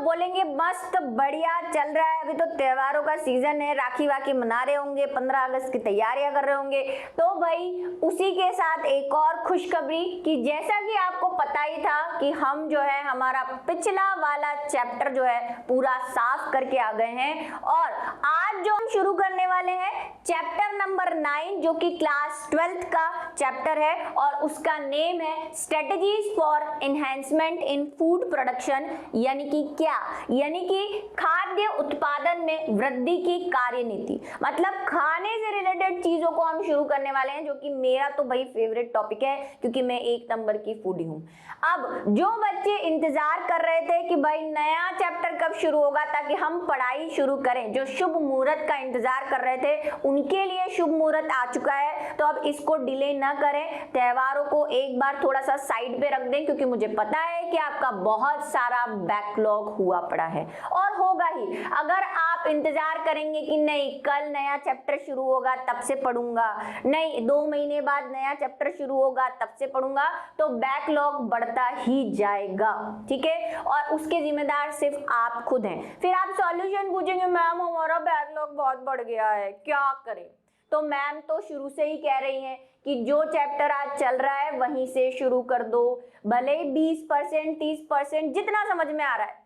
बोलेंगे मस्त बढ़िया चल रहा है, अभी तो त्योहारों का सीजन है, राखी वाखी मना रहे होंगे, 15 अगस्त की तैयारियां कर रहे होंगे। तो भाई उसी के साथ एक और खुशखबरी कि जैसा कि आपको पता ही था कि हम जो है हमारा पिछला वाला चैप्टर जो है पूरा साफ करके आ गए हैं, और आज जो हम शुरू करने वाले हैं चैप्टर नंबर 9 जो कि क्लास 12th का चैप्टर है, और उसका नेम है strategies for enhancement in food production, यानी कि क्या, यानी कि खाद्य उत्पादन में वृद्धि की कार्यनीति। मतलब खाने से रिलेटेड चीजों को हम शुरू करने वाले हैं, जो कि मेरा तो भाई फेवरेट टॉपिक है क्योंकि मैं 1 नंबर की फूडी हूं। अब जो बच्चे इंतजार कर रहे थे कि भाई नया चैप्टर कब शुरू होगा ताकि हम पढ़ाई शुरू करें, जो शुभ मुहूर्त का इंतजार कर रहे थे उनके लिए शुभ मुहूर्त आ चुका है। तो अब इसको डिले ना करें, त्योहारों को एक बार थोड़ा सा साइड पे रख दें, क्योंकि मुझे पता है कि आपका बहुत सारा बैकलॉग हुआ पड़ा है और होगा ही। अगर आप इंतजार करेंगे कि नहीं कल नया चैप्टर शुरू होगा तब से पढ़ूंगा, नहीं 2 महीने बाद नया चैप्टर शुरू होगा तब से पढ़ूंगा, तो बैकलॉग बढ़ता ही जाएगा, ठीक है। और उसके जिम्मेदार सिर्फ आप खुद हैं। फिर आप सॉल्यूशन पूछेंगे मैम हमारा बैकलॉग बहुत बढ़ गया है, क्या करें? तो मैम तो शुरू से ही कह रही हैं कि जो चैप्टर आज चल रहा है वहीं से शुरू कर दो, भले 20% 30% जितना समझ में आ रहा है,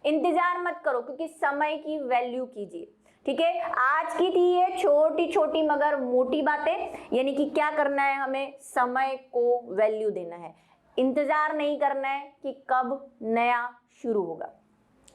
इंतजार मत करो, क्योंकि समय की वैल्यू कीजिए, ठीक है। आज की थी ये छोटी छोटी मगर मोटी बातें, यानी कि क्या करना है, हमें समय को वैल्यू देना है, इंतजार नहीं करना है कि कब नया शुरू होगा,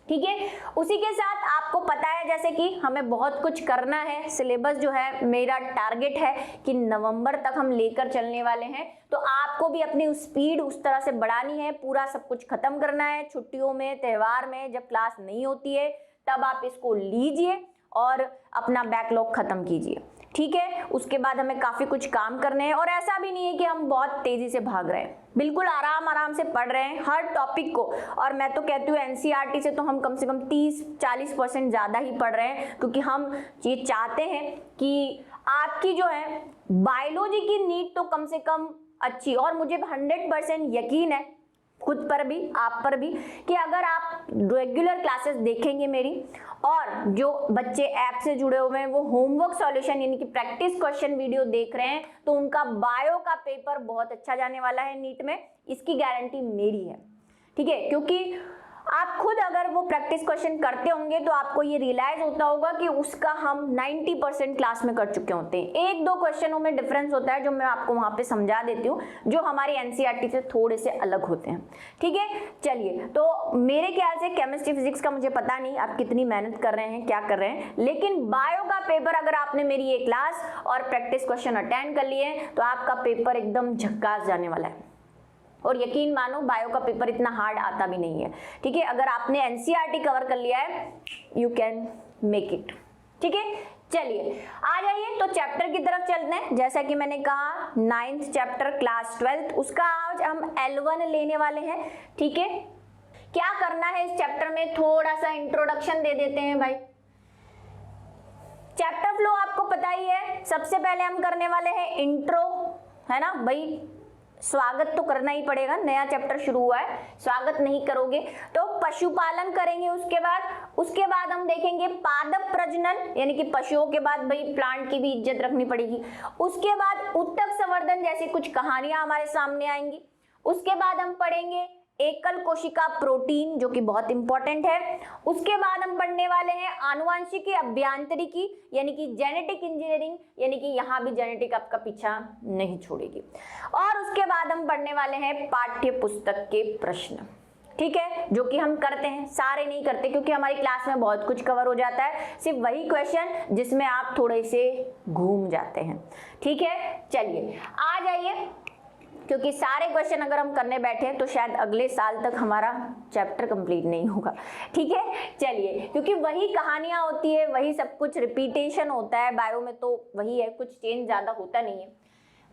ठीक है। उसी के साथ आपको पता है जैसे कि हमें बहुत कुछ करना है, सिलेबस जो है मेरा टारगेट है कि नवंबर तक हम लेकर चलने वाले हैं, तो आपको भी अपनी स्पीड उस तरह से बढ़ानी है, पूरा सब कुछ खत्म करना है। छुट्टियों में, त्योहार में जब क्लास नहीं होती है तब आप इसको लीजिए और अपना बैकलॉग खत्म कीजिए, ठीक है। उसके बाद हमें काफी कुछ काम करने हैं, और ऐसा भी नहीं है कि हम बहुत तेजी से भाग रहे हैं, बिल्कुल आराम आराम से पढ़ रहे हैं हर टॉपिक को। और मैं तो कहती हूँ एनसीईआरटी से तो हम कम से कम 30-40% ज्यादा ही पढ़ रहे हैं, क्योंकि हम ये चाहते हैं कि आपकी जो है बायोलॉजी की नीड तो कम से कम अच्छी, और मुझे 100% यकीन है खुद पर भी आप पर भी कि अगर आप रेगुलर क्लासेस देखेंगे मेरी, और जो बच्चे ऐप से जुड़े हुए हैं वो होमवर्क सॉल्यूशन यानी कि प्रैक्टिस क्वेश्चन वीडियो देख रहे हैं, तो उनका बायो का पेपर बहुत अच्छा जाने वाला है नीट में, इसकी गारंटी मेरी है, ठीक है। क्योंकि आप खुद अगर वो प्रैक्टिस क्वेश्चन करते होंगे तो आपको ये रियलाइज होता होगा कि उसका हम 90% क्लास में कर चुके होते हैं। 1-2 क्वेश्चनों में डिफरेंस होता है जो मैं आपको वहां पे समझा देती हूँ, जो हमारी एनसीईआरटी से थोड़े से अलग होते हैं, ठीक है। चलिए, तो मेरे ख्याल से केमिस्ट्री फिजिक्स का मुझे पता नहीं आप कितनी मेहनत कर रहे हैं, क्या कर रहे हैं, लेकिन बायो का पेपर अगर आपने मेरी ये क्लास और प्रैक्टिस क्वेश्चन अटेंड कर लिए तो आपका पेपर एकदम झक्कास जाने वाला है। और यकीन मानो बायो का पेपर इतना हार्ड आता भी नहीं है, ठीक है। अगर आपने एनसीईआरटी कवर कर लिया है यू कैन मेक इट, ठीक है। चलिए आ जाइए तो चैप्टर की तरफ चलते हैं। जैसा कि मैंने कहा 9th चैप्टर क्लास 12th, उसका आज हम L1 लेने वाले हैं, ठीक है। क्या करना है इस चैप्टर में, थोड़ा सा इंट्रोडक्शन दे देते हैं भाई। चैप्टर फ्लो आपको पता ही है, सबसे पहले हम करने वाले हैं इंट्रो, है ना भाई, स्वागत तो करना ही पड़ेगा, नया चैप्टर शुरू हुआ है, स्वागत नहीं करोगे तो पशुपालन करेंगे। उसके बाद हम देखेंगे पादप प्रजनन, यानी कि पशुओं के बाद भाई प्लांट की भी इज्जत रखनी पड़ेगी। उसके बाद उत्तक संवर्धन जैसी कुछ कहानियां हमारे सामने आएंगी। उसके बाद हम पढ़ेंगे एकल कोशिका प्रोटीन, जो कि बहुत इंपॉर्टेंट है। उसके बाद हम पढ़ने वाले हैं आनुवांशिकी अभियांत्रिकी, यानी कि जेनेटिक इंजीनियरिंग, यानी कि यहाँ भी जेनेटिक आपका पीछा नहीं छोड़ेगी। और उसके बाद हम पढ़ने वाले हैं पाठ्य पुस्तक के प्रश्न, ठीक है, जो कि हम करते हैं, सारे नहीं करते क्योंकि हमारी क्लास में बहुत कुछ कवर हो जाता है, सिर्फ वही क्वेश्चन जिसमें आप थोड़े से घूम जाते हैं, ठीक है। चलिए आ जाइए, क्योंकि सारे क्वेश्चन अगर हम करने बैठे तो शायद अगले साल तक हमारा चैप्टर कंप्लीट नहीं होगा, ठीक है। चलिए, क्योंकि वही कहानियां होती है, वही सब कुछ रिपीटेशन होता है, बायो में तो वही है, कुछ चेंज ज्यादा होता नहीं है,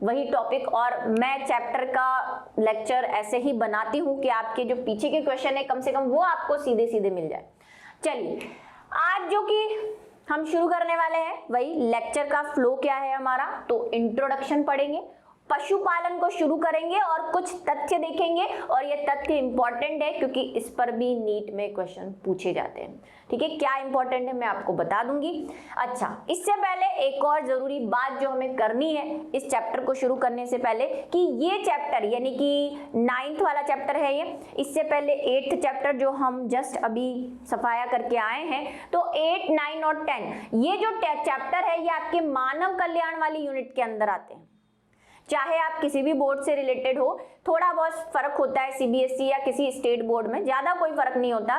वही टॉपिक। और मैं चैप्टर का लेक्चर ऐसे ही बनाती हूँ कि आपके जो पीछे के क्वेश्चन है कम से कम वो आपको सीधे सीधे मिल जाए। चलिए आज जो कि हम शुरू करने वाले हैं वही लेक्चर का फ्लो क्या है हमारा, तो इंट्रोडक्शन पढ़ेंगे, पशुपालन को शुरू करेंगे और कुछ तथ्य देखेंगे, और ये तथ्य इंपॉर्टेंट है क्योंकि इस पर भी नीट में क्वेश्चन पूछे जाते हैं। ठीक है, क्या इंपॉर्टेंट है मैं आपको बता दूंगी। अच्छा, इससे पहले एक और जरूरी बात जो हमें करनी है इस चैप्टर को शुरू करने से पहले, कि ये चैप्टर यानी कि 9th वाला चैप्टर है ये, इससे पहले 8th चैप्टर जो हम जस्ट अभी सफाया करके आए हैं, तो 8, 9 और 10 ये जो चैप्टर है ये आपके मानव कल्याण वाली यूनिट के अंदर आते हैं। चाहे आप किसी भी बोर्ड से रिलेटेड हो, थोड़ा बहुत फर्क होता है सीबीएसई या किसी स्टेट बोर्ड में, ज्यादा कोई फर्क नहीं होता।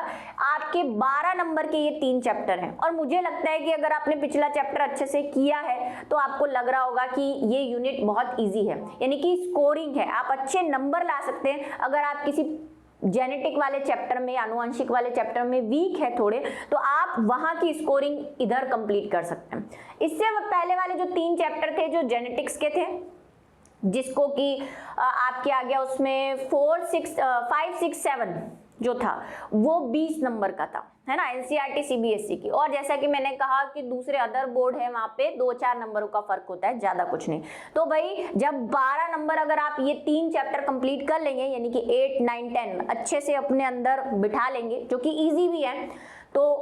आपके 12 नंबर के ये 3 चैप्टर हैं, और मुझे लगता है कि अगर आपने पिछला चैप्टर अच्छे से किया है तो आपको लग रहा होगा कि ये यूनिट बहुत इजी है, यानी कि स्कोरिंग है, आप अच्छे नंबर ला सकते हैं। अगर आप किसी जेनेटिक वाले चैप्टर में, आनुवंशिक वाले चैप्टर में वीक है थोड़े, तो आप वहां की स्कोरिंग इधर कंप्लीट कर सकते हैं। इससे पहले वाले जो 3 चैप्टर थे जो जेनेटिक्स के थे, जिसको कि आपके आ गया उसमें 4, 6, 5, 6, 7 जो था वो 20 नंबर का था, है ना, एनसीईआरटी सीबीएसई की। और जैसा कि मैंने कहा कि दूसरे अदर बोर्ड है वहां पे 2-4 नंबरों का फर्क होता है, ज्यादा कुछ नहीं। तो भाई जब 12 नंबर अगर आप ये 3 चैप्टर कंप्लीट कर लेंगे, यानी कि 8, 9, 10 अच्छे से अपने अंदर बिठा लेंगे, जो कि इजी भी है, तो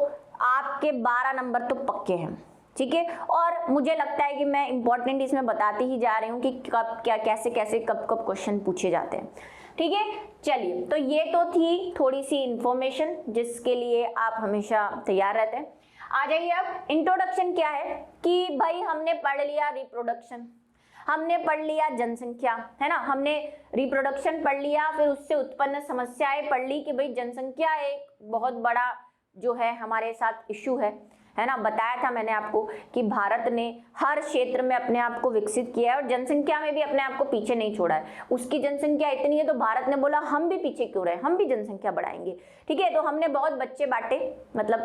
आपके 12 नंबर तो पक्के हैं। ठीक है, और मुझे लगता है कि मैं इंपॉर्टेंट इसमें बताती ही जा रही हूँ कि कब क्या, कैसे कैसे कब कब क्वेश्चन पूछे जाते हैं। ठीक है, चलिए, तो ये तो थी थोड़ी सी इंफॉर्मेशन जिसके लिए आप हमेशा तैयार रहते हैं। आ जाइए अब इंट्रोडक्शन क्या है, कि भाई हमने पढ़ लिया रिप्रोडक्शन, हमने पढ़ लिया जनसंख्या, है ना, हमने रिप्रोडक्शन पढ़ लिया, फिर उससे उत्पन्न समस्याएं पढ़ ली कि भाई जनसंख्या एक बहुत बड़ा जो है हमारे साथ इश्यू है ना। बताया था मैंने आपको कि भारत ने हर क्षेत्र में अपने आप को विकसित किया है और जनसंख्या में भी अपने आप को पीछे नहीं छोड़ा है। उसकी जनसंख्या इतनी है तो भारत ने बोला हम भी पीछे क्यों रहे, हम भी जनसंख्या बढ़ाएंगे। ठीक है, तो हमने बहुत बच्चे बांटे, मतलब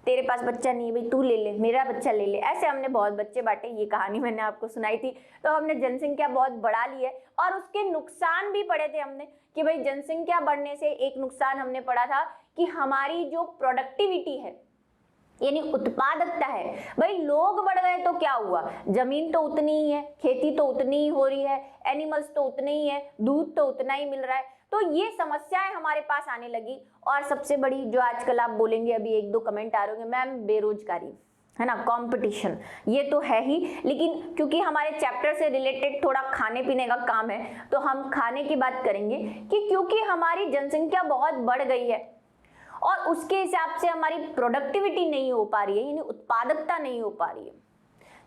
तेरे पास बच्चा नहीं है भाई तू ले ले, मेरा बच्चा ले ले, ऐसे हमने बहुत बच्चे बांटे। ये कहानी मैंने आपको सुनाई थी। तो हमने जनसंख्या बहुत बढ़ा ली है, और उसके नुकसान भी पढ़े थे हमने कि भाई जनसंख्या बढ़ने से एक नुकसान हमने पढ़ा था कि हमारी जो प्रोडक्टिविटी है यानी उत्पादकता है, भाई लोग बढ़ गए तो क्या हुआ, जमीन तो उतनी ही है, खेती तो उतनी ही हो रही है, एनिमल्स तो उतने ही है, दूध तो उतना ही मिल रहा है, तो ये समस्याएं हमारे पास आने लगी। और सबसे बड़ी जो आजकल आप बोलेंगे, अभी 1-2 कमेंट आ रहे होंगे, मैम बेरोजगारी, है ना, कंपटीशन, ये तो है ही। लेकिन क्योंकि हमारे चैप्टर से रिलेटेड थोड़ा खाने पीने का काम है, तो हम खाने की बात करेंगे कि क्योंकि हमारी जनसंख्या बहुत बढ़ गई है और उसके हिसाब से हमारी प्रोडक्टिविटी नहीं हो पा रही है, यानी उत्पादकता नहीं हो पा रही है।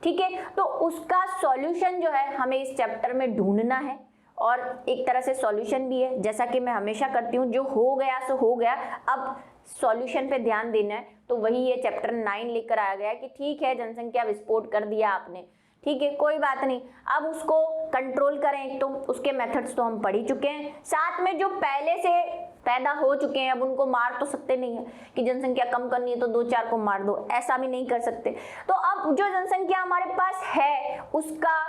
ठीक है, तो उसका सॉल्यूशन जो है हमें इस चैप्टर में ढूंढना है, और एक तरह से सॉल्यूशन भी है, जैसा कि मैं हमेशा करती हूँ, जो हो गया सो हो गया, अब सॉल्यूशन पे ध्यान देना है। तो वही ये चैप्टर 9 लेकर आया गया कि ठीक है जनसंख्या विस्फोट कर दिया आपने, ठीक है कोई बात नहीं, अब उसको कंट्रोल करें, तो उसके मेथड्स तो हम पढ़ ही चुके हैं। साथ में जो पहले से पैदा हो चुके हैं, अब उनको मार तो सकते नहीं है कि जनसंख्या कम करनी है तो 2-4 को मार दो, ऐसा भी नहीं कर सकते। तो अब जो जनसंख्या हमारे पास है उसका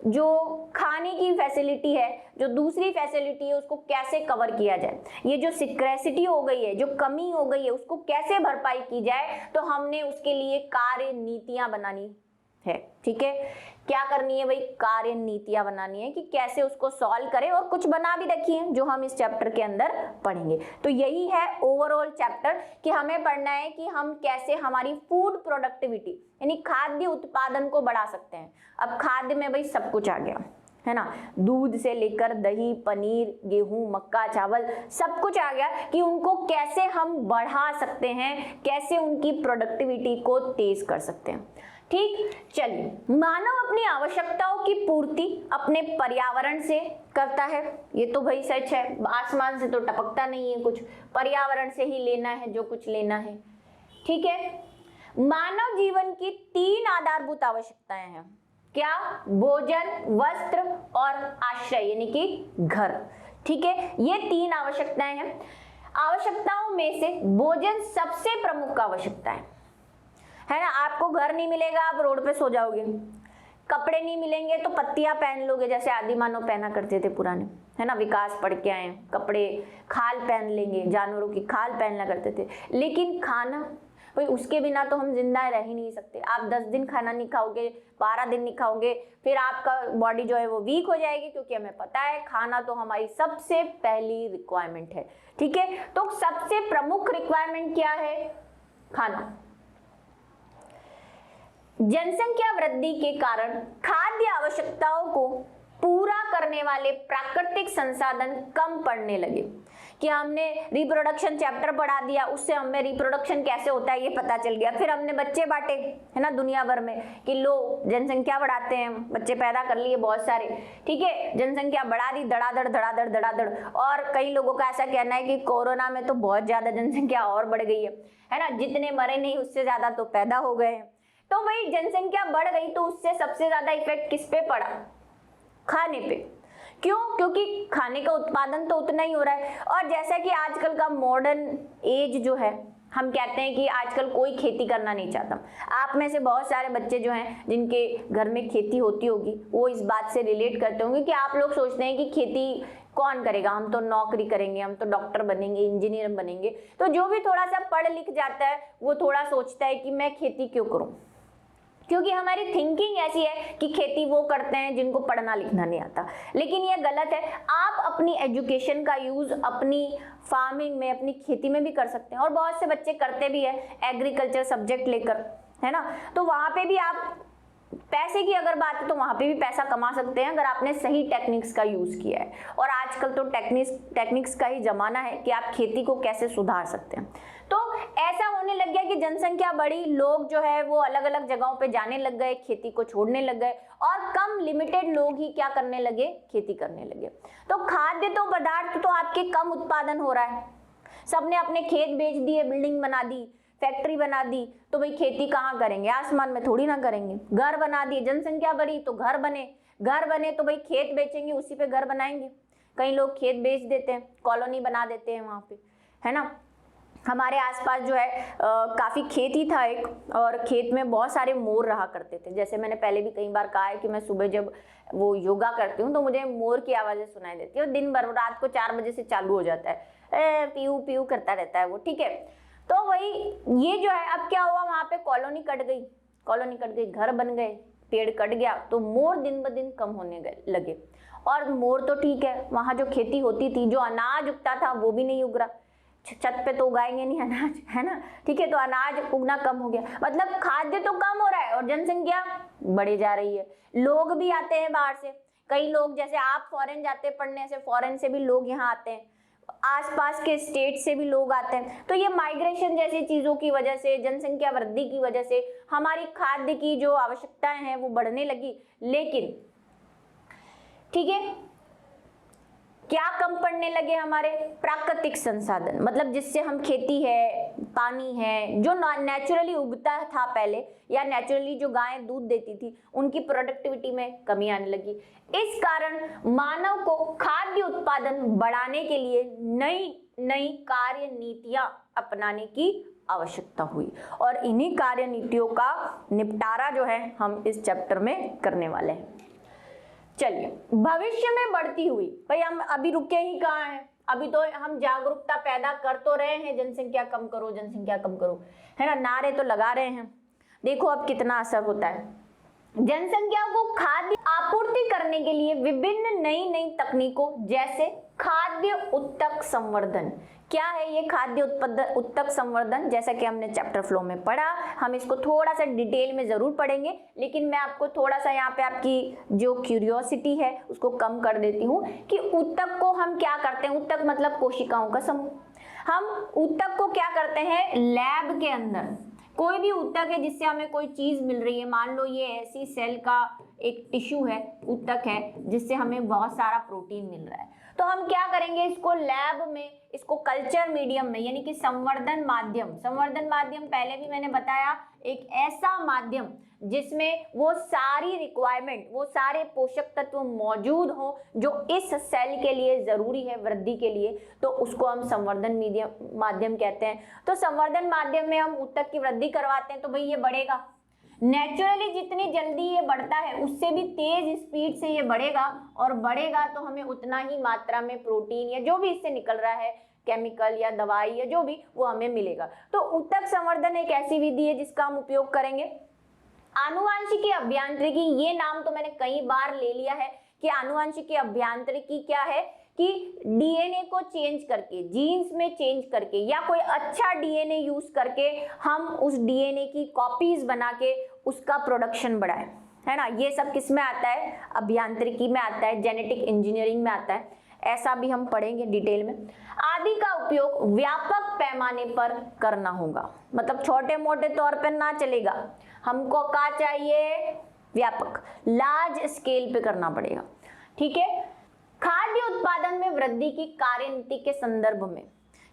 जो खाने की फैसिलिटी है, जो दूसरी फैसिलिटी है, उसको कैसे कवर किया जाए, ये जो स्कैर्सिटी हो गई है, जो कमी हो गई है, उसको कैसे भरपाई की जाए, तो हमने उसके लिए कार्य नीतियां बनानी है। ठीक है, क्या करनी है भाई, कार्य नीतियां बनानी है कि कैसे उसको सॉल्व करें, और कुछ बना भी रखी है जो हम इस चैप्टर के अंदर पढ़ेंगे। तो यही है ओवरऑल चैप्टर कि हमें पढ़ना है कि हम कैसे हमारी फूड प्रोडक्टिविटी यानी खाद्य उत्पादन को बढ़ा सकते हैं। अब खाद्य में भाई सब कुछ आ गया, है ना, दूध से लेकर दही, पनीर, गेहूं, मक्का, चावल, सब कुछ आ गया कि उनको कैसे हम बढ़ा सकते हैं, कैसे उनकी प्रोडक्टिविटी को तेज कर सकते हैं। ठीक, चलिए, मानव अपनी आवश्यकताओं की पूर्ति अपने पर्यावरण से करता है, ये तो भाई सच है, आसमान से तो टपकता नहीं है कुछ, पर्यावरण से ही लेना है जो कुछ लेना है। ठीक है, मानव जीवन की 3 आधारभूत आवश्यकताएं हैं, क्या, भोजन, वस्त्र और आश्रय यानी कि घर। ठीक है, ये 3 आवश्यकताएं हैं। आवश्यकताओं में से भोजन सबसे प्रमुख आवश्यकता है ना, आपको घर नहीं मिलेगा आप रोड पे सो जाओगे, कपड़े नहीं मिलेंगे तो पत्तियां पहन लोगे जैसे आदि मानव पहना करते थे पुराने, है ना, विकास पढ़ के आए, कपड़े खाल पहन लेंगे, जानवरों की खाल पहनना करते थे। लेकिन खाना, भाई उसके बिना तो हम जिंदा रह ही नहीं सकते। आप 10 दिन खाना नहीं खाओगे, 12 दिन नहीं खाओगे, फिर आपका बॉडी जो है वो वीक हो जाएगी, क्योंकि हमें पता है खाना तो हमारी सबसे पहली रिक्वायरमेंट है। ठीक है, तो सबसे प्रमुख रिक्वायरमेंट क्या है? खाना। जनसंख्या वृद्धि के कारण खाद्य आवश्यकताओं को पूरा करने वाले प्राकृतिक संसाधन कम पड़ने लगे। कि हमने रिप्रोडक्शन चैप्टर पढ़ा दिया, उससे हमें रिप्रोडक्शन कैसे होता है ये पता चल गया। फिर हमने बच्चे बांटे, है ना, दुनिया भर में कि लो जनसंख्या बढ़ाते हैं, बच्चे पैदा कर लिए बहुत सारे, ठीक है, जनसंख्या बढ़ा दी धड़ाधड़ धड़ाधड़ धड़ाधड़। और कई लोगों का ऐसा कहना है कि कोरोना में तो बहुत ज्यादा जनसंख्या और बढ़ गई है ना, जितने मरे नहीं उससे ज्यादा तो पैदा हो गए हैं। तो भाई जनसंख्या बढ़ गई तो उससे सबसे ज्यादा इफेक्ट किस पे पड़ा? खाने पे। क्यों? क्योंकि खाने का उत्पादन तो उतना ही हो रहा है। और जैसा कि आजकल का मॉडर्न एज जो है, हम कहते हैं कि आजकल कोई खेती करना नहीं चाहता। आप में से बहुत सारे बच्चे जो हैं जिनके घर में खेती होती होगी वो इस बात से रिलेट करते होंगे कि आप लोग सोचते हैं कि खेती कौन करेगा, हम तो नौकरी करेंगे, हम तो डॉक्टर बनेंगे, इंजीनियर बनेंगे। तो जो भी थोड़ा सा पढ़ लिख जाता है वो थोड़ा सोचता है कि मैं खेती क्यों करूं, क्योंकि हमारी थिंकिंग ऐसी है कि खेती वो करते हैं जिनको पढ़ना लिखना नहीं आता। लेकिन ये गलत है। आप अपनी एजुकेशन का यूज अपनी फार्मिंग में, अपनी खेती में भी कर सकते हैं, और बहुत से बच्चे करते भी है एग्रीकल्चर सब्जेक्ट लेकर, है ना। तो वहां पे भी आप पैसे की अगर बात है तो वहां पे भी पैसा कमा सकते हैं अगर आपने सही टेक्निक्स का यूज किया है। और आजकल तो टेक्निक्स का ही जमाना है कि आप खेती को कैसे सुधार सकते हैं। तो ऐसा होने लग गया कि जनसंख्या बढ़ी, लोग जो है वो अलग अलग जगहों पे जाने लग गए, खेती को छोड़ने लग गए, और कम लिमिटेड लोग ही क्या करने लगे? खेती करने लगे। तो खाद्य तो पदार्थ तो आपके कम उत्पादन हो रहा है, सबने अपने खेत बेच दिए, बिल्डिंग बना दी, फैक्ट्री बना दी, तो भाई खेती कहाँ करेंगे? आसमान में थोड़ी ना करेंगे। घर बना दिए, जनसंख्या बढ़ी तो घर बने तो भाई खेत बेचेंगे, उसी पे घर बनाएंगे। कई लोग खेत बेच देते हैं, कॉलोनी बना देते हैं वहां पे, है ना। हमारे आसपास जो है काफी खेत ही था एक, और खेत में बहुत सारे मोर रहा करते थे। जैसे मैंने पहले भी कई बार कहा है कि मैं सुबह जब वो योगा करती हूँ तो मुझे मोर की आवाजें सुनाई देती है, और दिन भर रात को 4 बजे से चालू हो जाता है, पीऊ पीऊ करता रहता है वो, ठीक है। तो वही ये जो है, अब क्या हुआ, वहां पे कॉलोनी कट गई, घर बन गए, पेड़ कट गया, तो मोर दिन ब दिन कम होने लगे। और मोर तो ठीक है, वहां जो खेती होती थी, जो अनाज उगता था वो भी नहीं उग रहा, छत पे तो उगाएंगे नहीं अनाज, है ना, ठीक है। तो अनाज उगना कम हो गया, मतलब खाद्य तो कम हो रहा है और जनसंख्या बढ़े जा रही है। लोग भी आते हैं बाहर से, कई लोग, जैसे आप फॉरेन जाते हैं पढ़ने से, फॉरेन से भी लोग यहाँ आते हैं, आसपास के स्टेट से भी लोग आते हैं। तो ये माइग्रेशन जैसी चीजों की वजह से, जनसंख्या वृद्धि की वजह से हमारी खाद्य की जो आवश्यकताएं हैं वो बढ़ने लगी। लेकिन ठीक है, क्या कम पड़ने लगे? हमारे प्राकृतिक संसाधन, मतलब जिससे हम खेती है, पानी है, जो नेचुरली उगता था पहले, या नेचुरली जो गायें दूध देती थी, उनकी प्रोडक्टिविटी में कमी आने लगी। इस कारण मानव को खाद्य उत्पादन बढ़ाने के लिए नई कार्य नीतियां अपनाने की आवश्यकता हुई, और इन्हीं कार्य नीतियों का निपटारा जो है हम इस चैप्टर में करने वाले हैं। चलिए, भविष्य में बढ़ती हुई, भाई हम अभी रुके ही कहाँ हैं, अभी तो हम जागरूकता पैदा कर तो रहे हैं, जनसंख्या कम करो, जनसंख्या कम करो, है ना, नारे तो लगा रहे हैं। देखो अब कितना असर होता है। जनसंख्या को खाद्य आपूर्ति करने के लिए विभिन्न नई तकनीकों, जैसे खाद्य उत्तक संवर्धन। क्या है ये खाद्य उत्तक संवर्धन? जैसा कि हमने चैप्टर फ्लो में पढ़ा, हम इसको थोड़ा सा डिटेल में जरूर पढ़ेंगे, लेकिन मैं आपको थोड़ा सा यहाँ पे आपकी जो क्यूरियोसिटी है उसको कम कर देती हूँ कि उत्तक को हम क्या करते हैं। उत्तक मतलब कोशिकाओं का समूह। हम उत्तक को क्या करते हैं, लैब के अंदर कोई भी उत्तक है जिससे हमें कोई चीज मिल रही है, मान लो ये ऐसी सेल का एक टिश्यू है, उत्तक है, जिससे हमें बहुत सारा प्रोटीन मिल रहा है, तो हम क्या करेंगे, इसको लैब में, इसको कल्चर मीडियम में, यानी कि संवर्धन माध्यम पहले भी मैंने बताया, एक ऐसा माध्यम जिसमें वो सारी रिक्वायरमेंट, वो सारे पोषक तत्व मौजूद हो जो इस सेल के लिए जरूरी है वृद्धि के लिए, तो उसको हम संवर्धन माध्यम कहते हैं। तो संवर्धन माध्यम में हम उत्तक की वृद्धि करवाते हैं, तो भाई ये बढ़ेगा। नेचुरली जितनी जल्दी ये बढ़ता है उससे भी तेज स्पीड से ये बढ़ेगा, और बढ़ेगा तो हमें उतना ही मात्रा में प्रोटीन या जो भी इससे निकल रहा है केमिकल या दवाई या जो भी वो हमें मिलेगा। तो ऊतक संवर्धन एक ऐसी विधि है जिसका हम उपयोग करेंगे। आनुवांशिकी अभियांत्रिकी, ये नाम तो मैंने कई बार ले लिया है कि आनुवांशिकी अभियांत्रिकी क्या है कि डीएनए को चेंज करके, जीन्स में चेंज करके या कोई अच्छा डीएनए यूज करके हम उस डीएनए की कॉपीज बना के उसका प्रोडक्शन बढ़ाएं, है ना। ये सब किस में आता है? अभियांत्रिकी में आता है, जेनेटिक इंजीनियरिंग में आता है। ऐसा भी हम पढ़ेंगे डिटेल में। आदि का उपयोग व्यापक पैमाने पर करना होगा, मतलब छोटे मोटे तौर पर ना चलेगा, हमको क्या चाहिए? व्यापक, लार्ज स्केल पे करना पड़ेगा, ठीक है। खाद्य उत्पादन में वृद्धि की कार्यनीति के संदर्भ में,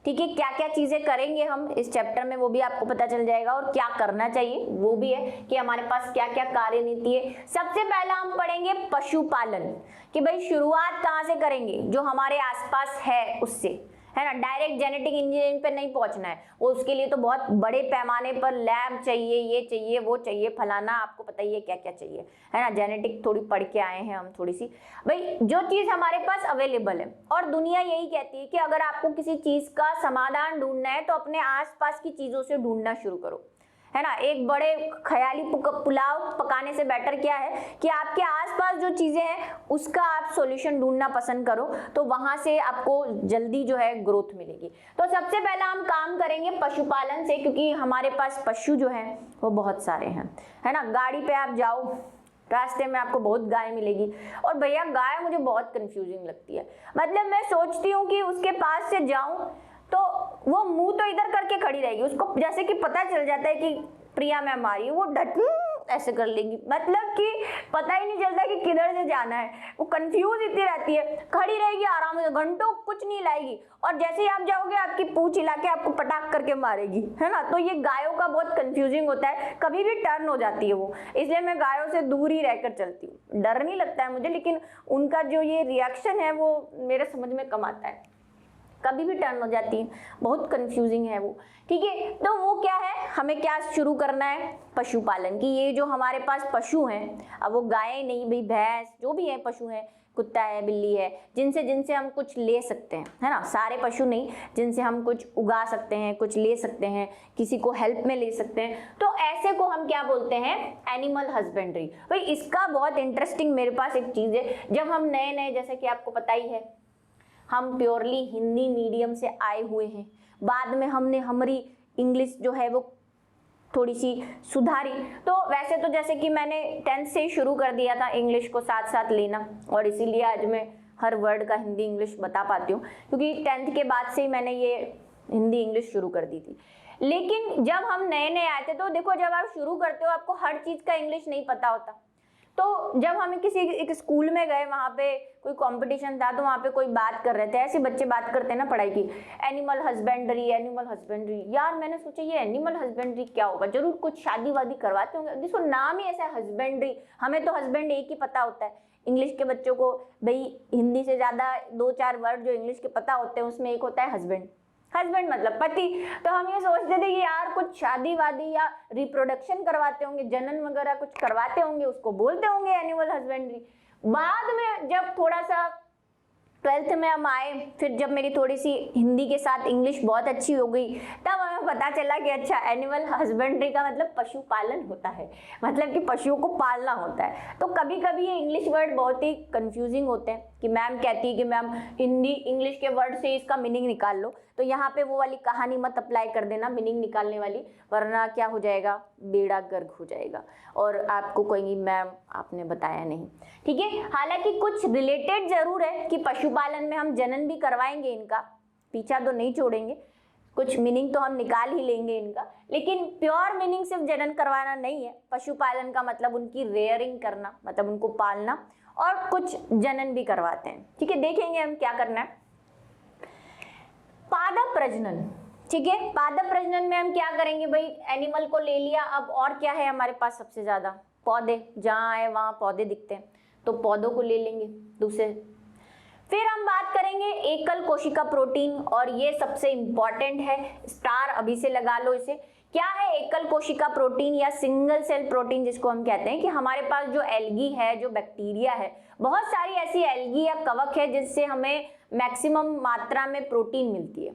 ठीक है, क्या क्या चीजें करेंगे हम इस चैप्टर में वो भी आपको पता चल जाएगा, और क्या करना चाहिए वो भी है कि हमारे पास क्या क्या कार्यनीति है। सबसे पहला हम पढ़ेंगे पशुपालन, कि भाई शुरुआत कहाँ से करेंगे? जो हमारे आसपास है उससे, है ना। डायरेक्ट जेनेटिक इंजीनियरिंग पे नहीं पहुंचना है, वो उसके लिए तो बहुत बड़े पैमाने पर लैब चाहिए, ये चाहिए, वो चाहिए, फलाना, आपको पता ही है क्या क्या चाहिए, है ना। जेनेटिक थोड़ी पढ़ के आए हैं हम थोड़ी सी, भाई जो चीज हमारे पास अवेलेबल है। और दुनिया यही कहती है कि अगर आपको किसी चीज का समाधान ढूंढना है तो अपने आसपास की चीजों से ढूंढना शुरू करो, है ना। एक बड़े ख्याली पुलाव पकाने से बेटर क्या है कि आपके आसपास जो चीजें हैं उसका आप सॉल्यूशन ढूंढना पसंद करो, तो वहां से आपको जल्दी जो है ग्रोथ मिलेगी। तो सबसे पहला हम काम करेंगे पशुपालन से, क्योंकि हमारे पास पशु जो हैं वो बहुत सारे हैं, है ना। गाड़ी पे आप जाओ, रास्ते में आपको बहुत गाय मिलेगी, और भैया गाय मुझे बहुत कंफ्यूजिंग लगती है। मतलब मैं सोचती हूँ कि उसके पास से जाऊं तो वो मुंह तो इधर करके खड़ी रहेगी, उसको जैसे कि पता चल जाता है कि प्रिया मैम आ रही है, वो डट ऐसे कर लेगी, मतलब कि पता ही नहीं चलता कि किधर से जाना है, वो कंफ्यूज इतनी रहती है, खड़ी रहेगी आराम से, घंटों कुछ नहीं लाएगी, और जैसे ही आप जाओगे आपकी पूंछ हिला के आपको पटाख करके मारेगी, है ना। तो ये गायों का बहुत कंफ्यूजिंग होता है, कभी भी टर्न हो जाती है वो, इसलिए मैं गायों से दूर ही रहकर चलती हूँ। डर नहीं लगता है मुझे, लेकिन उनका जो ये रिएक्शन है वो मेरे समझ में कम आता है, कभी भी टर्न हो जाती है, बहुत कंफ्यूजिंग है वो, ठीक है। तो वो क्या है, हमें क्या शुरू करना है? पशुपालन की। ये जो हमारे पास पशु हैं, अब वो गाय नहीं भाई, भैंस, जो भी है पशु है, कुत्ता है, बिल्ली है, जिनसे हम कुछ ले सकते हैं, है ना। सारे पशु नहीं, जिनसे हम कुछ उगा सकते हैं, कुछ ले सकते हैं, किसी को हेल्प में ले सकते हैं, तो ऐसे को हम क्या बोलते हैं? Animal husbandry. भाई इसका बहुत इंटरेस्टिंग मेरे पास एक चीज है, जब हम नए नए, जैसे कि आपको पता ही है, हम प्योरली हिंदी मीडियम से आए हुए हैं, बाद में हमने हमारी इंग्लिश जो है वो थोड़ी सी सुधारी। तो वैसे तो जैसे कि मैंने 10th से ही शुरू कर दिया था इंग्लिश को साथ साथ लेना, और इसीलिए आज मैं हर वर्ड का हिंदी इंग्लिश बता पाती हूँ, क्योंकि 10th के बाद से ही मैंने ये हिंदी इंग्लिश शुरू कर दी थी। लेकिन जब हम नए नए आए थे, तो देखो जब आप शुरू करते हो आपको हर चीज़ का इंग्लिश नहीं पता होता, तो जब हमें किसी एक स्कूल में गए, वहाँ पे कोई कंपटीशन था, तो वहाँ पे कोई बात कर रहे थे, ऐसे बच्चे बात करते हैं ना पढ़ाई की, एनिमल हस्बेंड्री, एनिमल हस्बेंड्री। यार मैंने सोचा ये एनिमल हस्बेंड्री क्या होगा, जरूर कुछ शादी वादी करवाते होंगे, जिसको नाम ही ऐसा है हस्बेंड्री। हमें तो हस्बैंड एक ही पता होता है, इंग्लिश के बच्चों को भाई हिंदी से ज़्यादा 2-4 वर्ड जो इंग्लिश के पता होते हैं उसमें एक होता है हस्बैंड, हस्बैंड मतलब पति। तो हम ये सोचते थे कि यार कुछ शादी वादी या रिप्रोडक्शन करवाते होंगे, जनन वगैरह कुछ करवाते होंगे, उसको बोलते होंगे एनिमल हस्बेंड्री। बाद में जब थोड़ा सा 12th में हम आए, फिर जब मेरी थोड़ी सी हिंदी के साथ इंग्लिश बहुत अच्छी हो गई, तब हमें पता चला कि अच्छा एनिमल हस्बेंड्री का मतलब पशुपालन होता है, मतलब कि पशुओं को पालना होता है। तो कभी कभी ये इंग्लिश वर्ड बहुत ही कंफ्यूजिंग होते हैं कि मैम कहती है कि मैम हिंदी इंग्लिश के वर्ड से इसका मीनिंग निकाल लो, तो यहाँ पे वो वाली कहानी मत अप्लाई कर देना मीनिंग निकालने वाली, वरना क्या हो जाएगा, बेड़ा गर्क हो जाएगा और आपको कहेंगी मैम आपने बताया नहीं, ठीक है। हालांकि कुछ रिलेटेड जरूर है कि पशुपालन में हम जनन भी करवाएंगे, इनका पीछा तो नहीं छोड़ेंगे, कुछ मीनिंग तो हम निकाल ही लेंगे इनका, लेकिन प्योर मीनिंग सिर्फ जनन करवाना नहीं है। पशुपालन का मतलब उनकी रेयरिंग करना, मतलब उनको पालना, और कुछ जनन भी करवाते हैं, ठीक है। देखेंगे हम क्या करना है। पादप प्रजनन, ठीक है। पादप प्रजनन में हम क्या करेंगे भाई, एनिमल को ले लिया, अब और क्या है हमारे पास सबसे ज्यादा, पौधे, जहाँ आए वहाँ पौधे दिखते हैं, तो पौधों को ले लेंगे दूसरे। फिर हम बात करेंगे एकल कोशिका प्रोटीन, और ये सबसे इंपॉर्टेंट है, स्टार अभी से लगा लो इसे, क्या है एकल कोशिका प्रोटीन या सिंगल सेल प्रोटीन, जिसको हम कहते हैं कि हमारे पास जो एल्गी है, जो बैक्टीरिया है, बहुत सारी ऐसी एल्गी या कवक है जिससे हमें मैक्सिमम मात्रा में प्रोटीन मिलती है।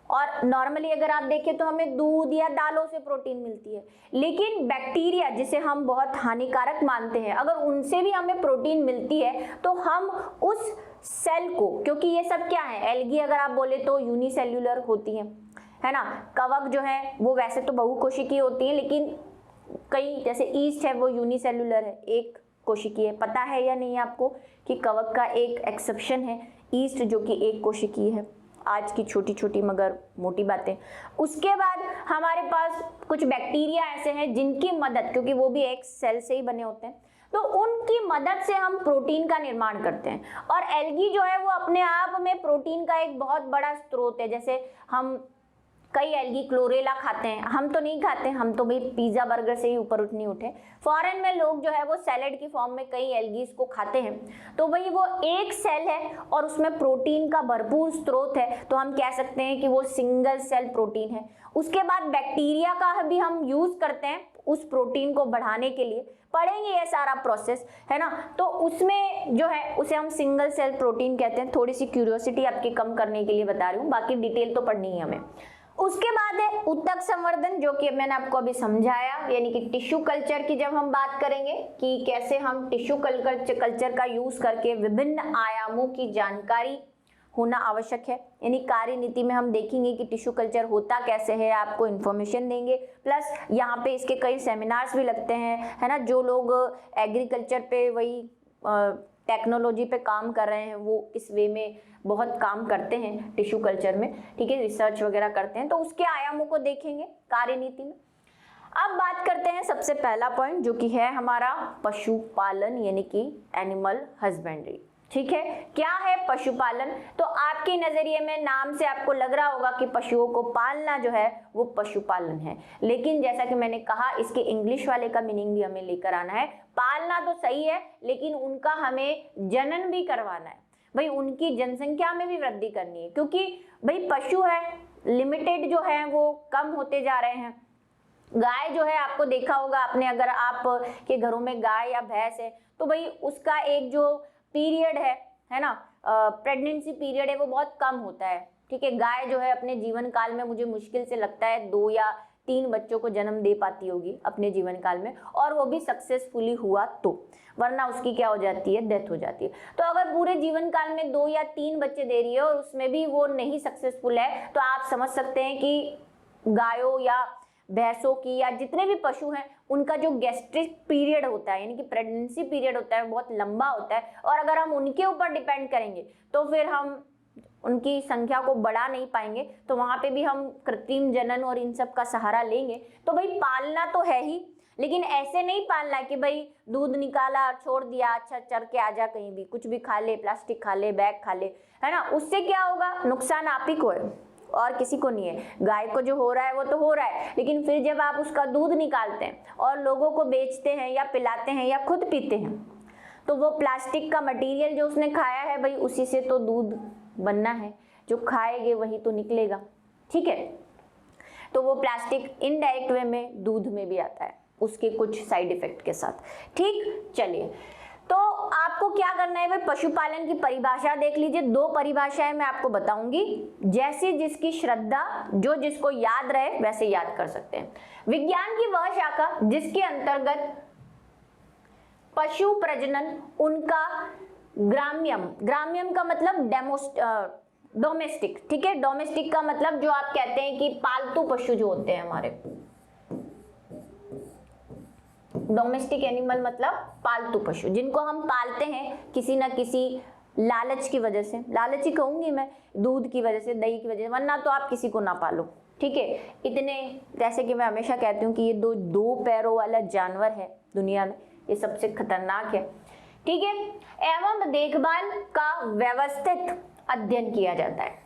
और नॉर्मली अगर आप देखें तो हमें दूध या दालों से प्रोटीन मिलती है, लेकिन बैक्टीरिया जिसे हम बहुत हानिकारक मानते हैं, अगर उनसे भी हमें प्रोटीन मिलती है तो हम उस सेल को, क्योंकि ये सब क्या है, एल्गी अगर आप बोले तो यूनिसेल्यूलर होती है ना, कवक जो है वो वैसे तो बहुकोशिकीय होती है, लेकिन कई जैसे ईस्ट है वो यूनिसेल्यूलर है, एक कोशिकीय। पता है या नहीं आपको कि कवक का एक एक्सेप्शन है ईस्ट, जो कि एक कोशिकीय है। आज की छोटी छोटी मगर मोटी बातें। उसके बाद हमारे पास कुछ बैक्टीरिया ऐसे हैं जिनकी मदद, क्योंकि वो भी एक सेल से ही बने होते हैं, तो उनकी मदद से हम प्रोटीन का निर्माण करते हैं। और एल्गी जो है वो अपने आप में प्रोटीन का एक बहुत बड़ा स्रोत है। जैसे हम कई एल्गी क्लोरेला खाते हैं, हम तो नहीं खाते, हम तो भाई पिज्जा बर्गर से ही ऊपर नहीं उठे। फॉरेन में लोग जो है वो सैलेड की फॉर्म में कई एल्गीज को खाते हैं, तो भाई वो एक सेल है और उसमें प्रोटीन का भरपूर स्रोत है, तो हम कह सकते हैं कि वो सिंगल सेल प्रोटीन है। उसके बाद बैक्टीरिया का भी हम यूज करते हैं उस प्रोटीन को बढ़ाने के लिए, पढ़ेंगे ये सारा प्रोसेस है ना, तो उसमें जो है उसे हम सिंगल सेल प्रोटीन कहते हैं। थोड़ी सी क्यूरियोसिटी आपकी कम करने के लिए बता रही हूँ, बाकी डिटेल तो पढ़नी है हमें। उसके बाद है उत्तक संवर्धन, जो कि मैंने आपको अभी समझाया, यानी कि टिश्यू कल्चर की जब हम बात करेंगे कि कैसे हम टिश्यू कल्चर का यूज करके विभिन्न आयामों की जानकारी होना आवश्यक है। यानी कार्यनीति में हम देखेंगे कि टिश्यू कल्चर होता कैसे है, आपको इन्फॉर्मेशन देंगे। प्लस यहाँ पे इसके कई सेमिनार्स भी लगते हैं, है ना, जो लोग एग्रीकल्चर पे वही टेक्नोलॉजी पे काम कर रहे हैं वो इस वे में बहुत काम करते हैं टिश्यू कल्चर में, ठीक है, रिसर्च वगैरह करते हैं, तो उसके आयामों को देखेंगे कार्यनीति में। अब बात करते हैं सबसे पहला पॉइंट, जो कि है हमारा पशुपालन, यानी कि एनिमल हस्बेंड्री। ठीक है, क्या है पशुपालन? तो आपके नजरिए में नाम से आपको लग रहा होगा कि पशुओं को पालना जो है वो पशुपालन है, लेकिन जैसा कि मैंने कहा इसके इंग्लिश वाले का मीनिंग भी हमें लेकर आना है। पालना तो सही है, लेकिन उनका हमें जनन भी करवाना है, भाई उनकी जनसंख्या में भी वृद्धि करनी है, क्योंकि भाई पशु है लिमिटेड जो है वो कम होते जा रहे हैं। गाय जो है आपको देखा होगा आपने, अगर आप के घरों में गाय या भैंस है तो भाई उसका एक जो पीरियड है ना, प्रेगनेंसी पीरियड है, वो बहुत कम होता है। ठीक है, गाय जो है अपने जीवन काल में मुझे मुश्किल से लगता है 2 या 3 बच्चों को जन्म दे पाती होगी अपने जीवन काल में, और वो भी सक्सेसफुली हुआ तो, वरना उसकी क्या हो जाती है, डेथ हो जाती है। तो अगर पूरे जीवन काल में 2 या 3 बच्चे दे रही है और उसमें भी वो नहीं सक्सेसफुल है, तो आप समझ सकते हैं कि गायों या भैंसों की या जितने भी पशु हैं उनका जो गैस्ट्रिक पीरियड होता है, यानी कि प्रेगनेंसी पीरियड होता है, बहुत लंबा होता है, और अगर हम उनके ऊपर डिपेंड करेंगे तो फिर हम उनकी संख्या को बढ़ा नहीं पाएंगे, तो वहां पे भी हम कृत्रिम जनन और इन सब का सहारा लेंगे। तो भाई पालना तो है ही, लेकिन ऐसे नहीं पालना कि भाई दूध निकाला छोड़ दिया, अच्छा चर के आ जा, कहीं भी कुछ भी खा ले, प्लास्टिक खा ले, बैग खा ले, है ना, उससे क्या होगा, नुकसान आप ही को है और किसी को नहीं है। गाय को जो हो रहा है वो तो हो रहा है, लेकिन फिर जब आप उसका दूध निकालते हैं और लोगों को बेचते हैं या पिलाते हैं या खुद पीते हैं, तो वो प्लास्टिक का मटेरियल जो उसने खाया है भाई उसी से तो दूध बनना है, जो खाएंगे वही तो निकलेगा। ठीक है, तो वो प्लास्टिक इनडायरेक्ट वे में दूध में भी आता है, उसके कुछ साइड इफेक्ट के साथ। ठीक, चलिए, तो आपको क्या करना है, भाई पशुपालन की परिभाषा देख लीजिए। 2 परिभाषाएं मैं आपको बताऊंगी, जैसे जिसकी श्रद्धा, जो जिसको याद रहे वैसे याद कर सकते हैं। विज्ञान की वह शाखा जिसके अंतर्गत पशु प्रजनन, उनका ग्राम्यम का मतलब डोमेस्टिक, ठीक है, डोमेस्टिक का मतलब जो आप कहते हैं कि पालतू पशु जो होते हैं हमारे, डोमेस्टिक एनिमल मतलब पालतू पशु, जिनको हम पालते हैं किसी ना किसी लालच की वजह से, लालच ही कहूंगी मैं, दूध की वजह से, दही की वजह से, वरना तो आप किसी को ना पालो। ठीक है, इतने, जैसे कि मैं हमेशा कहती हूँ कि ये दो पैरों वाला जानवर है दुनिया में, ये सबसे खतरनाक है। ठीक है, एवं देखभाल का व्यवस्थित अध्ययन किया जाता है।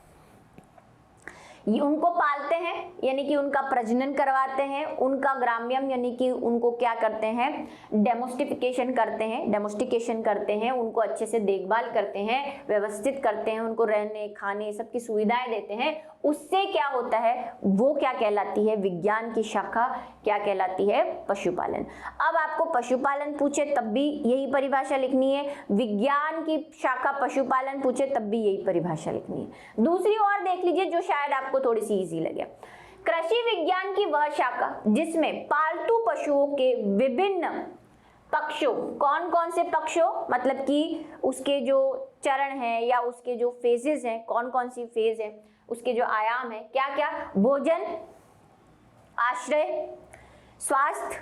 ये उनको पालते हैं यानी कि उनका प्रजनन करवाते हैं, उनका ग्राम्यम यानी कि उनको क्या करते हैं, डेमोस्टिफिकेशन करते हैं, उनको अच्छे से देखभाल करते हैं, व्यवस्थित करते हैं, उनको रहने खाने सबकी सुविधाएं देते हैं। उससे क्या होता है, वो क्या कहलाती है, विज्ञान की शाखा क्या कहलाती है, पशुपालन। अब आपको पशुपालन पूछे तब भी यही परिभाषा लिखनी है, विज्ञान की शाखा पशुपालन पूछे तब भी यही परिभाषा लिखनी है। दूसरी और देख लीजिए जो शायद आपको थोड़ी सी इजी लगे, कृषि विज्ञान की वह शाखा जिसमें पालतू पशुओं के विभिन्न पक्षों, कौन कौन से पक्षों मतलब कि उसके जो चरण हैं या उसके जो फेजेस हैं, कौन कौन सी फेज है, उसके जो आयाम है, क्या क्या, भोजन, आश्रय, स्वास्थ्य,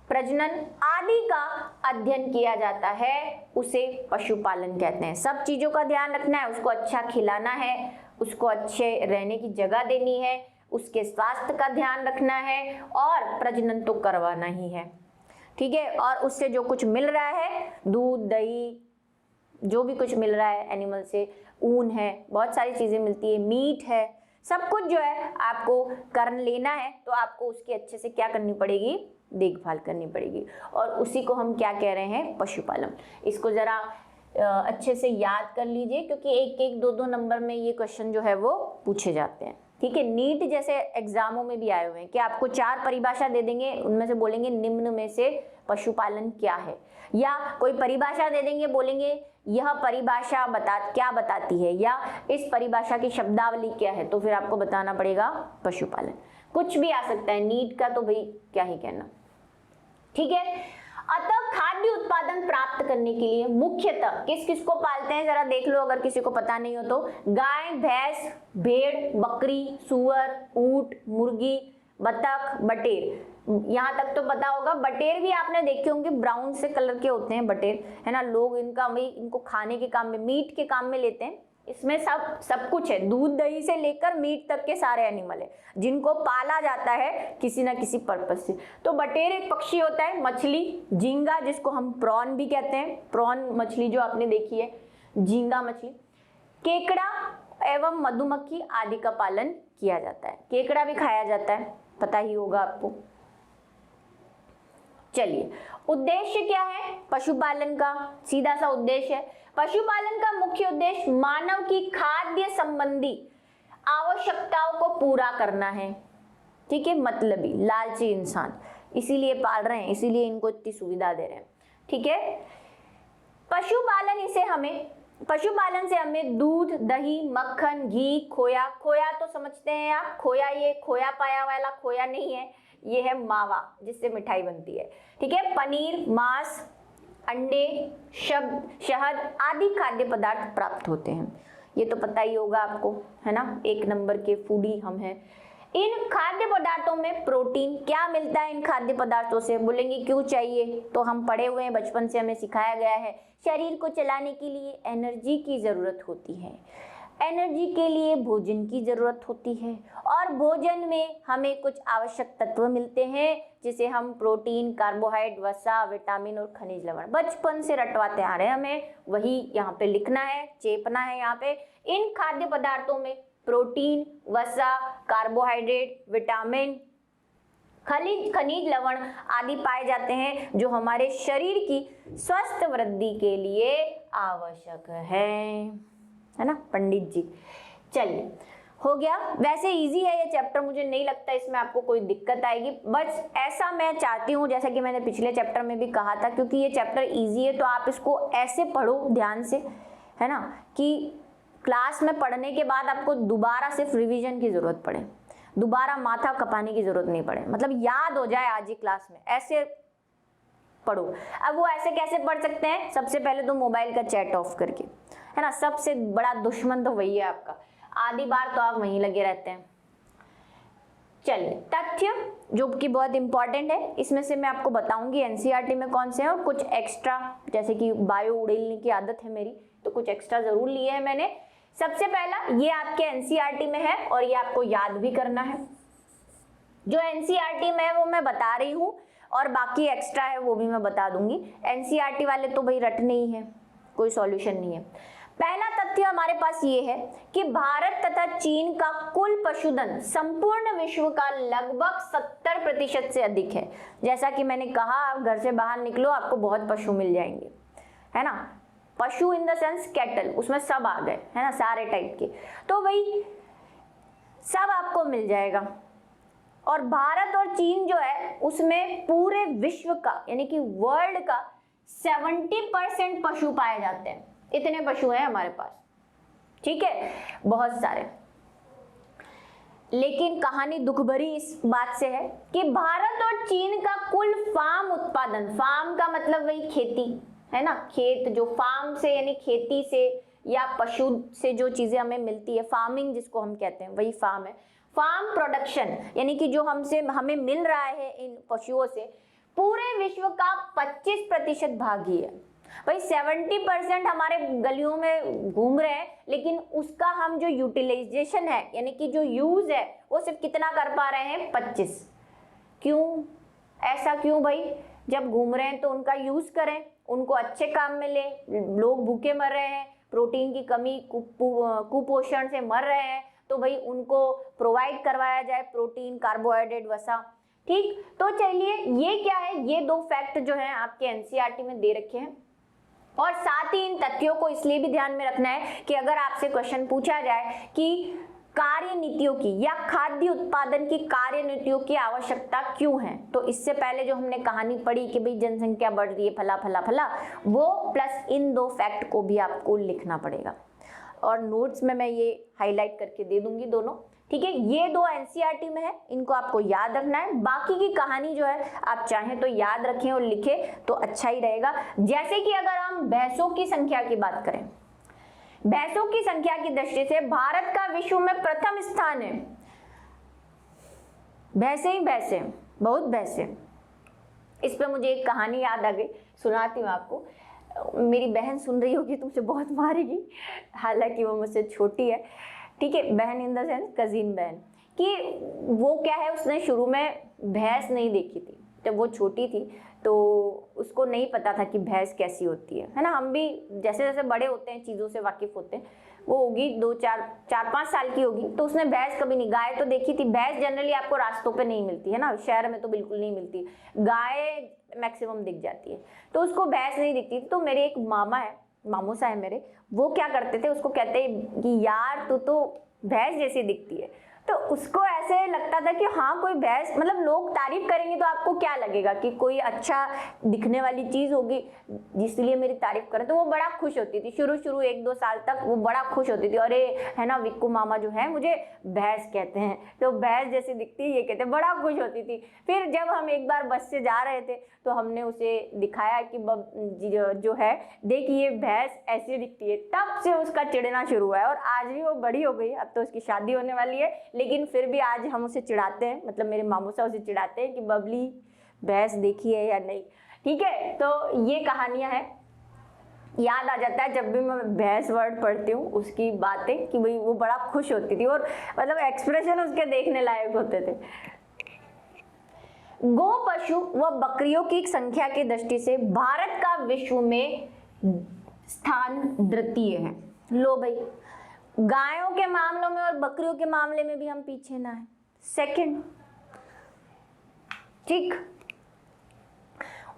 प्रजनन आदि का अध्ययन किया जाता है, उसे पशुपालन कहते हैं। सब चीजों का ध्यान रखना है, उसको अच्छा खिलाना है, उसको अच्छे रहने की जगह देनी है, उसके स्वास्थ्य का ध्यान रखना है और प्रजनन तो करवाना ही है, ठीक है। और उससे जो कुछ मिल रहा है, दूध दही जो भी कुछ मिल रहा है एनिमल से, ऊन है, बहुत सारी चीजें मिलती है, मीट है, सब कुछ जो है आपको कर लेना है, तो आपको उसकी अच्छे से क्या करनी पड़ेगी, देखभाल करनी पड़ेगी, और उसी को हम क्या कह रहे हैं, पशुपालन। इसको जरा अच्छे से याद कर लीजिए क्योंकि एक एक दो दो नंबर में ये क्वेश्चन जो है वो पूछे जाते हैं, ठीक है। नीट जैसे एग्जामों में भी आए हुए हैं कि आपको 4 परिभाषा दे देंगे, उनमें से बोलेंगे निम्न में से पशुपालन क्या है, या कोई परिभाषा दे देंगे, बोलेंगे यह परिभाषा क्या बताती है, या इस परिभाषा की शब्दावली क्या है, तो फिर आपको बताना पड़ेगा पशुपालन। कुछ भी आ सकता है, नीट का तो भाई क्या ही कहना, ठीक है। अतः खाद्य उत्पादन प्राप्त करने के लिए मुख्यतः किस किस को पालते हैं जरा देख लो, अगर किसी को पता नहीं हो तो, गाय, भैंस, भेड़, बकरी, सुअर, ऊंट, मुर्गी, बतख, बटेर। यहाँ तक तो पता होगा, बटेर भी आपने देखे होंगे, ब्राउन से कलर के होते हैं बटेर, है ना। लोग इनको खाने के काम में, मीट के काम में लेते हैं। इसमें सब कुछ है, दूध दही से लेकर मीट तक के सारे एनिमल है जिनको पाला जाता है किसी ना किसी पर्पस से। तो बटेर एक पक्षी होता है, मछली, झींगा जिसको हम प्रॉन भी कहते हैं, प्रॉन मछली जो आपने देखी है, झींगा मछली, केकड़ा एवं मधुमक्खी आदि का पालन किया जाता है। केकड़ा भी खाया जाता है, पता ही होगा आपको। चलिए, उद्देश्य क्या है पशुपालन का, सीधा सा उद्देश्य है, पशुपालन का मुख्य उद्देश्य मानव की खाद्य संबंधी आवश्यकताओं को पूरा करना है, ठीक है। मतलबी लालची इंसान, इसीलिए पाल रहे हैं, इसीलिए इनको इतनी सुविधा दे रहे हैं, ठीक है। पशुपालन से हमें दूध, दही, मक्खन, घी, खोया तो समझते हैं आप, खोया ये खोया पाया वाला खोया नहीं है, ये है मावा जिससे मिठाई बनती है, ठीक है। पनीर, मांस, अंडे, शहद आदि खाद्य पदार्थ प्राप्त होते हैं, ये तो पता ही होगा आपको, है ना, 1 नंबर के फूडी हम हैं। इन खाद्य पदार्थों में प्रोटीन, क्या मिलता है इन खाद्य पदार्थों से, बोलेंगे क्यों चाहिए, तो हम पढ़े हुए हैं, बचपन से हमें सिखाया गया है, शरीर को चलाने के लिए एनर्जी की जरूरत होती है, एनर्जी के लिए भोजन की जरूरत होती है, और भोजन में हमें कुछ आवश्यक तत्व मिलते हैं जिसे हम प्रोटीन, कार्बोहाइड्रेट, वसा, विटामिन और खनिज लवण, बचपन से रटवाते आ रहे हैं, हमें वही यहाँ पे लिखना है, चेपना है। यहाँ पे इन खाद्य पदार्थों में प्रोटीन, वसा, कार्बोहाइड्रेट, विटामिन, खनिज लवण आदि पाए जाते हैं जो हमारे शरीर की स्वस्थ वृद्धि के लिए आवश्यक है ना पंडित जी। चलिए, हो गया। वैसे इजी है ये चैप्टर, मुझे नहीं लगता इसमें आपको कोई दिक्कत आएगी, बस ऐसा मैं चाहती हूँ, जैसा कि मैंने पिछले चैप्टर में भी कहा था, क्योंकि ये चैप्टर इजी है तो आप इसको ऐसे पढ़ो ध्यान से, है ना, कि क्लास में पढ़ने के बाद आपको दोबारा सिर्फ रिवीजन की जरूरत पड़े, दोबारा माथा खपाने की जरूरत नहीं पड़े, मतलब याद हो जाए आज ही क्लास में, ऐसे पढ़ो। अब वो ऐसे कैसे पढ़ सकते हैं, सबसे पहले तो मोबाइल का चैट ऑफ करके, है ना, सबसे बड़ा दुश्मन तो वही है आपका, आधी बार तो आप वहीं लगे रहते हैं। चलिए, तथ्य जो कि बहुत इंपॉर्टेंट है, इसमें से मैं आपको बताऊंगी एनसीईआरटी में कौन से हैं, और कुछ एक्स्ट्रा, जैसे कि बायो उड़ेलने की आदत है मेरी, तो कुछ एक्स्ट्रा जरूर लिए है मैंने। सबसे पहला, ये आपके एनसीईआरटी में है और ये आपको याद भी करना है, जो एनसीईआरटी में है वो मैं बता रही हूँ, और बाकी एक्स्ट्रा है वो भी मैं बता दूंगी। एनसीईआरटी वाले तो भाई रटने ही है, कोई सॉल्यूशन नहीं है। पहला तथ्य हमारे पास ये है कि भारत तथा चीन का कुल पशुधन संपूर्ण विश्व का लगभग 70% से अधिक है। जैसा कि मैंने कहा, आप घर से बाहर निकलो आपको बहुत पशु मिल जाएंगे, है ना। पशु इन द सेंस कैटल, उसमें सब आ गए, है ना, सारे टाइप के, तो भाई सब आपको मिल जाएगा। और भारत और चीन जो है उसमें पूरे विश्व का यानी कि वर्ल्ड का 70% पशु पाए जाते हैं। इतने पशु हैं हमारे पास, ठीक है, बहुत सारे। लेकिन कहानी दुख भरी इस बात से है कि भारत और चीन का कुल फार्म उत्पादन, फार्म का मतलब वही खेती है ना, खेत, जो फार्म से यानी खेती से या पशु से जो चीजें हमें मिलती है, फार्मिंग जिसको हम कहते हैं वही फार्म है। फार्म प्रोडक्शन यानी कि जो हमें मिल रहा है इन पशुओं से, पूरे विश्व का 25% भाग ही है। भाई 70% हमारे गलियों में घूम रहे हैं, लेकिन उसका हम जो यूटिलाइजेशन है यानी कि जो यूज है वो सिर्फ कितना कर पा रहे हैं, 25। क्यों, ऐसा क्यों भाई? जब घूम रहे हैं तो उनका यूज करें, उनको अच्छे काम में ले। लोग भूखे मर रहे हैं, प्रोटीन की कमी, कुपोषण से मर रहे हैं, तो भाई उनको प्रोवाइड करवाया जाए प्रोटीन, कार्बोहाइड्रेट, वसा, ठीक। तो चलिए, ये क्या है, ये दो फैक्ट जो है आपके एनसीईआरटी में दे रखे हैं। और साथ ही इन तथ्यों को इसलिए भी ध्यान में रखना है कि अगर आपसे क्वेश्चन पूछा जाए कि कार्य नीतियों की या खाद्य उत्पादन की कार्य नीतियों की आवश्यकता क्यों है, तो इससे पहले जो हमने कहानी पढ़ी कि भाई जनसंख्या बढ़ रही है, फला फला फला, वो प्लस इन दो फैक्ट को भी आपको लिखना पड़ेगा। और नोट्स में मैं ये हाईलाइट करके दे दूंगी दोनों, ठीक है। ये दो एनसीईआरटी में है, इनको आपको याद रखना है। बाकी की कहानी जो है आप चाहें तो याद रखें और लिखें तो अच्छा ही रहेगा। जैसे कि अगर हम भैंसों की संख्या की बात करें, भैंसों की संख्या की दृष्टि से भारत का विश्व में प्रथम स्थान है। भैंसे ही भैंसे, बहुत भैंसे। इस पे मुझे एक कहानी याद आ गई, सुनाती हूँ आपको। मेरी बहन सुन रही होगी तो मुझे बहुत मारेगी, हालांकि वो मुझसे छोटी है, ठीक है, बहन इन द सेंस कजिन बहन, कि वो क्या है, उसने शुरू में भैंस नहीं देखी थी। जब वो छोटी थी तो उसको नहीं पता था कि भैंस कैसी होती है ना। हम भी जैसे जैसे बड़े होते हैं चीज़ों से वाकिफ होते हैं। वो होगी 4-5 साल की होगी, तो उसने भैंस कभी नहीं, गाय तो देखी थी। भैंस जनरली आपको रास्तों पे नहीं मिलती है ना, शहर में तो बिल्कुल नहीं मिलती, गाय मैक्सिमम दिख जाती है, तो उसको भैंस नहीं दिखती। तो मेरे एक मामा है, मामूसा है मेरे, वो क्या करते थे, उसको कहते कि यार तू तो भैंस जैसी दिखती है। तो उसको ऐसे लगता था कि हाँ कोई भैंस, मतलब लोग तारीफ करेंगे तो आपको क्या लगेगा कि कोई अच्छा दिखने वाली चीज होगी जिसलिए मेरी तारीफ करें। तो वो बड़ा खुश होती थी, शुरू 1-2 साल तक वो बड़ा खुश होती थी। अरे है ना, विक्कू मामा जो है मुझे भैंस कहते हैं, तो भैंस जैसी दिखती है ये कहते, बड़ा खुश होती थी। फिर जब हम एक बार बस से जा रहे थे तो हमने उसे दिखाया कि जो है देखिए भैंस ऐसी दिखती है, तब से उसका चिढ़ना शुरू हुआ है। और आज भी वो बड़ी हो गई, अब तो उसकी शादी होने वाली है, लेकिन फिर भी आज हम उसे चिढ़ाते हैं, मतलब मेरे मामू साहब उसे चिढ़ाते हैं कि बबली भैंस देखी है या नहीं, ठीक है। तो ये कहानियां हैं, याद आ जाता है जब भी मैं भैंस वर्ड पढ़ती हूँ उसकी बातें, कि भाई वो बड़ा खुश होती थी और मतलब एक्सप्रेशन उसके देखने लायक होते थे। गो पशु व बकरियों की संख्या की दृष्टि से भारत का विश्व में स्थान द्वितीय है। लो भाई, गायों के मामलों में और बकरियों के मामले में भी हम पीछे ना है, सेकंड, ठीक।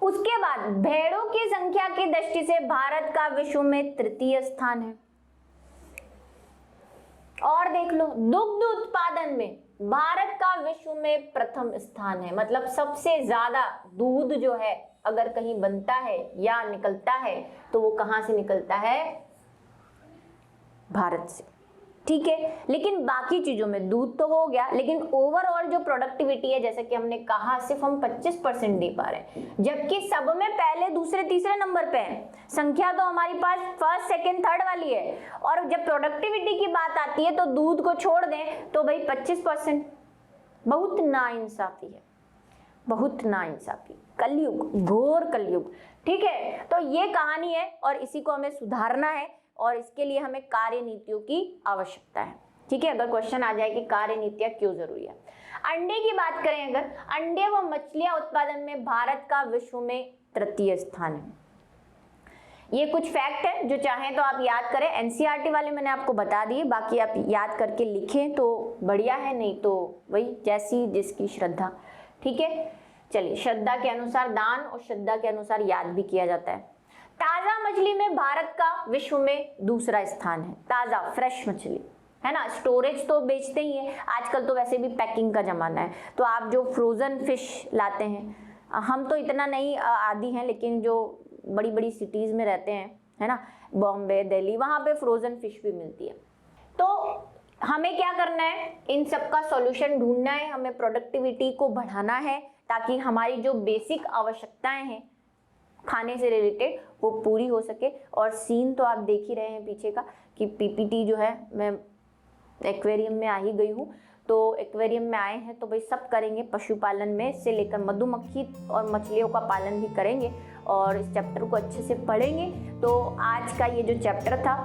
उसके बाद भेड़ों की संख्या की दृष्टि से भारत का विश्व में तृतीय स्थान है। और देख लो, दुग्ध उत्पादन में भारत का विश्व में प्रथम स्थान है। मतलब सबसे ज्यादा दूध जो है अगर कहीं बनता है या निकलता है तो वो कहां से निकलता है, भारत से, ठीक है। लेकिन बाकी चीजों में दूध तो हो गया, लेकिन ओवरऑल जो प्रोडक्टिविटी है जैसे कि हमने कहा सिर्फ हम 25% दे पा रहे हैं, जबकि सब में पहले दूसरे तीसरे नंबर पे है। संख्या तो हमारी पास फर्स्ट सेकंड थर्ड वाली है, और जब प्रोडक्टिविटी की बात आती है तो दूध को छोड़ दें तो भाई 25%। बहुत नाइंसाफी है, बहुत नाइंसाफी, कलयुग, घोर कलयुग, ठीक है। तो ये कहानी है और इसी को हमें सुधारना है और इसके लिए हमें कार्य नीतियों की आवश्यकता है, ठीक है। अगर क्वेश्चन आ जाए कि कार्य नीतियां क्यों जरूरी है। अंडे की बात करें, अगर अंडे व मछलियां उत्पादन में भारत का विश्व में तृतीय स्थान है। ये कुछ फैक्ट है जो चाहें तो आप याद करें, एनसीईआरटी वाले मैंने आपको बता दिए, बाकी आप याद करके लिखें तो बढ़िया है, नहीं तो वही जैसी जिसकी श्रद्धा। ठीक है, चलिए, श्रद्धा के अनुसार दान और श्रद्धा के अनुसार याद भी किया जाता है। ताजा मछली में भारत का विश्व में दूसरा स्थान है। ताजा फ्रेश मछली है ना, स्टोरेज तो बेचते ही है, आजकल तो वैसे भी पैकिंग का जमाना है, तो आप जो फ्रोजन फिश लाते हैं, हम तो इतना नहीं आदी हैं, लेकिन जो बड़ी बड़ी सिटीज में रहते हैं है ना, बॉम्बे, दिल्ली, वहाँ पे फ्रोजन फिश भी मिलती है। तो हमें क्या करना है, इन सब का सॉल्यूशन ढूंढना है, हमें प्रोडक्टिविटी को बढ़ाना है ताकि हमारी जो बेसिक आवश्यकताएं हैं खाने से रिलेटेड वो पूरी हो सके। और सीन तो आप देख ही रहे हैं पीछे का कि पीपीटी जो है, मैं एक्वेरियम में आ ही गई हूँ, तो एक्वेरियम में आए हैं तो भाई सब करेंगे, पशुपालन में से लेकर मधुमक्खी और मछलियों का पालन भी करेंगे और इस चैप्टर को अच्छे से पढ़ेंगे। तो आज का ये जो चैप्टर था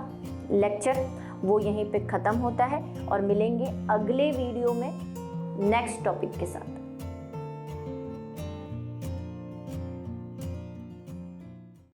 लेक्चर वो यहीं पे ख़त्म होता है और मिलेंगे अगले वीडियो में नेक्स्ट टॉपिक के साथ।